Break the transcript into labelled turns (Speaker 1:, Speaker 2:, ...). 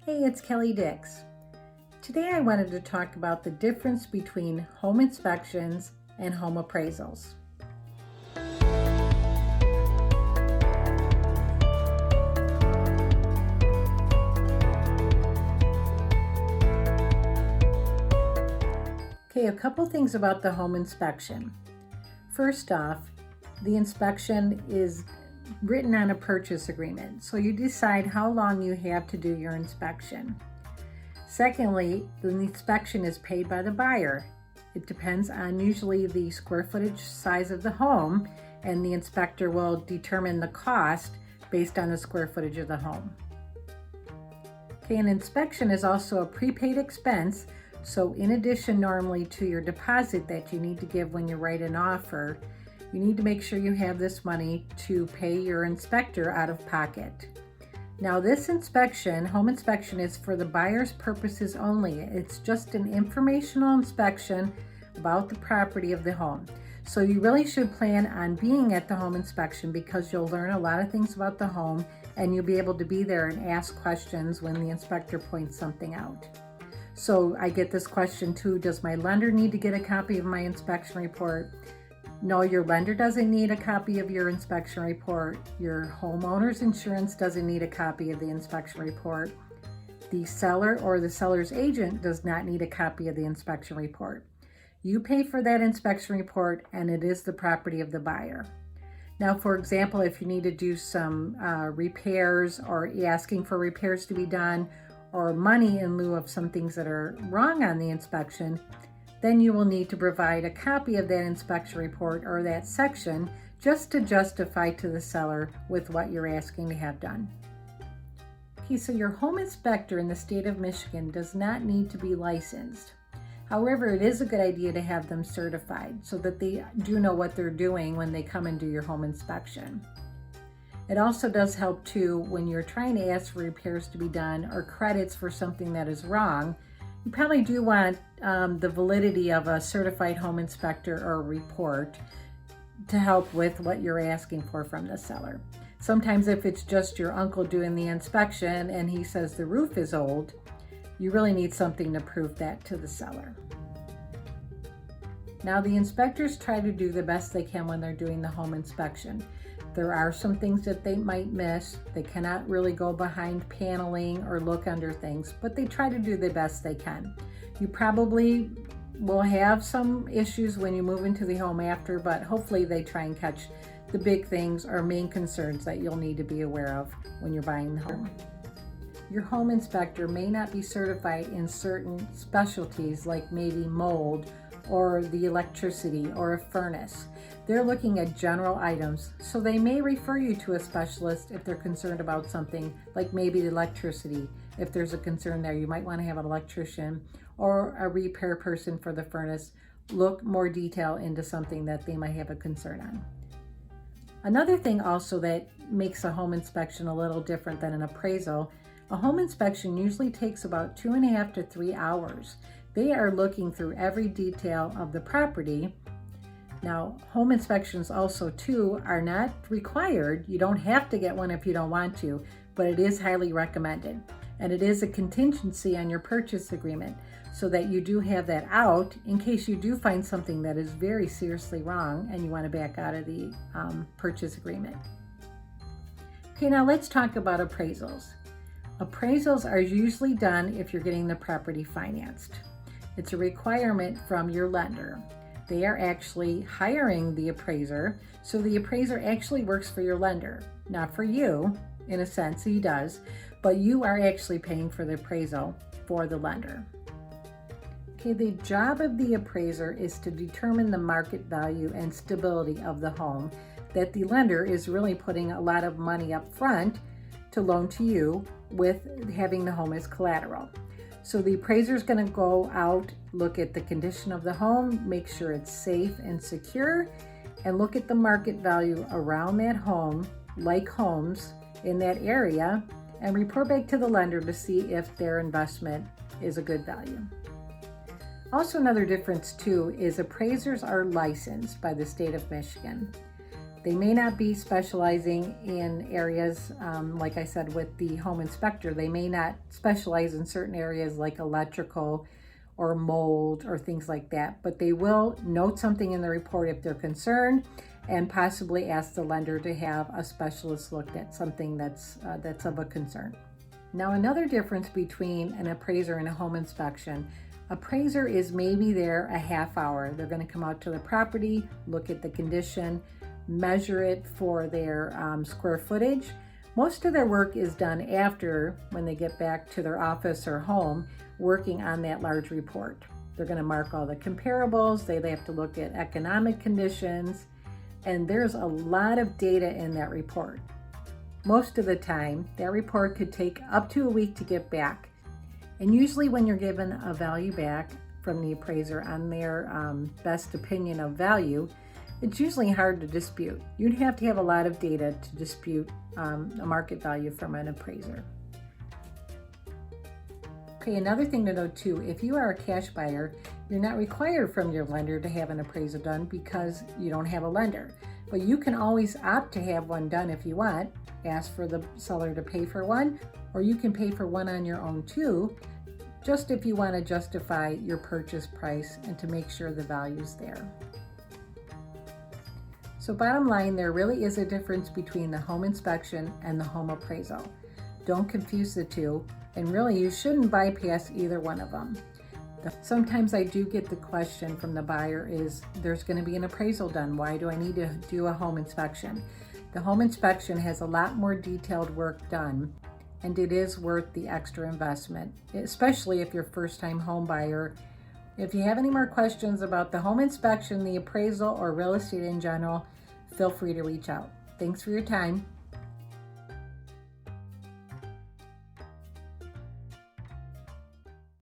Speaker 1: Hey, it's Kelly Dix. Today I wanted to talk about the difference between home inspections and home appraisals. Okay, a couple things about the home inspection. First off, the inspection is written on a purchase agreement, so you decide how long you have to do your inspection. Secondly, the inspection is paid by the buyer. It depends on usually the square footage size of the home, and the inspector will determine the cost based on the square footage of the home. Okay, an inspection is also a prepaid expense, so in addition normally to your deposit that you need to give when you write an offer, you need to make sure you have this money to pay your inspector out of pocket. Now this inspection, home inspection, is for the buyer's purposes only. It's just an informational inspection about the property of the home. So you really should plan on being at the home inspection because you'll learn a lot of things about the home and you'll be able to be there and ask questions when the inspector points something out. So I get this question too, does my lender need to get a copy of my inspection report? No, your lender doesn't need a copy of your inspection report. Your homeowner's insurance doesn't need a copy of the inspection report. The seller or the seller's agent does not need a copy of the inspection report. You pay for that inspection report and it is the property of the buyer. Now, for example, if you need to do some repairs or asking for repairs to be done or money in lieu of some things that are wrong on the inspection, then you will need to provide a copy of that inspection report or that section just to justify to the seller with what you're asking to have done. Okay, so your home inspector in the state of Michigan does not need to be licensed. However, it is a good idea to have them certified so that they do know what they're doing when they come and do your home inspection. It also does help too when you're trying to ask for repairs to be done or credits for something that is wrong. You probably do want the validity of a certified home inspector or report to help with what you're asking for from the seller. Sometimes if it's just your uncle doing the inspection and he says the roof is old, you really need something to prove that to the seller. Now the inspectors try to do the best they can when they're doing the home inspection. There are some things that they might miss. They cannot really go behind paneling or look under things, but they try to do the best they can. You probably will have some issues when you move into the home after, but hopefully they try and catch the big things or main concerns that you'll need to be aware of when you're buying the home. Your home inspector may not be certified in certain specialties like maybe mold or the electricity or a furnace. They're looking at general items, so they may refer you to a specialist if they're concerned about something like maybe the electricity. If there's a concern there, you might want to have an electrician or a repair person for the furnace look more detail into something that they might have a concern on. Another thing also that makes a home inspection a little different than an appraisal, a home inspection usually takes about 2.5 to 3 hours. They are looking through every detail of the property. Now, home inspections also too are not required. You don't have to get one if you don't want to, but it is highly recommended. And it is a contingency on your purchase agreement so that you do have that out in case you do find something that is very seriously wrong and you want to back out of the purchase agreement. Okay, now let's talk about appraisals. Appraisals are usually done if you're getting the property financed. It's a requirement from your lender. They are actually hiring the appraiser, so the appraiser actually works for your lender, not for you. In a sense, he does, but you are actually paying for the appraisal for the lender. Okay, the job of the appraiser is to determine the market value and stability of the home that the lender is really putting a lot of money up front to loan to you with having the home as collateral. So the appraiser is going to go out, look at the condition of the home, make sure it's safe and secure, and look at the market value around that home, like homes in that area, and report back to the lender to see if their investment is a good value. Also, another difference too is appraisers are licensed by the state of Michigan. They may not be specializing in areas, like I said with the home inspector, they may not specialize in certain areas like electrical or mold or things like that, but they will note something in the report if they're concerned and possibly ask the lender to have a specialist look at something that's of a concern. Now, another difference between an appraiser and a home inspection, appraiser is maybe there a half hour. They're going to come out to the property, look at the condition, measure it for their square footage. Most of their work is done after, when they get back to their office or home, working on that large report. They're going to mark all the comparables. They have to look at economic conditions, and there's a lot of data in that report. Most of the time, that report could take up to a week to get back. And usually when you're given a value back from the appraiser on their best opinion of value, it's usually hard to dispute. You'd have to have a lot of data to dispute a market value from an appraiser. Okay, another thing to note too, if you are a cash buyer, you're not required from your lender to have an appraisal done because you don't have a lender. But you can always opt to have one done if you want. Ask for the seller to pay for one, or you can pay for one on your own too, just if you want to justify your purchase price and to make sure the value's there. So bottom line, there really is a difference between the home inspection and the home appraisal. Don't confuse the two, and really you shouldn't bypass either one of them. Sometimes I do get the question from the buyer is, there's going to be an appraisal done. Why do I need to do a home inspection? The home inspection has a lot more detailed work done, and it is worth the extra investment, especially if you're a first-time home buyer. If you have any more questions about the home inspection, the appraisal, or real estate in general, feel free to reach out. Thanks for your time.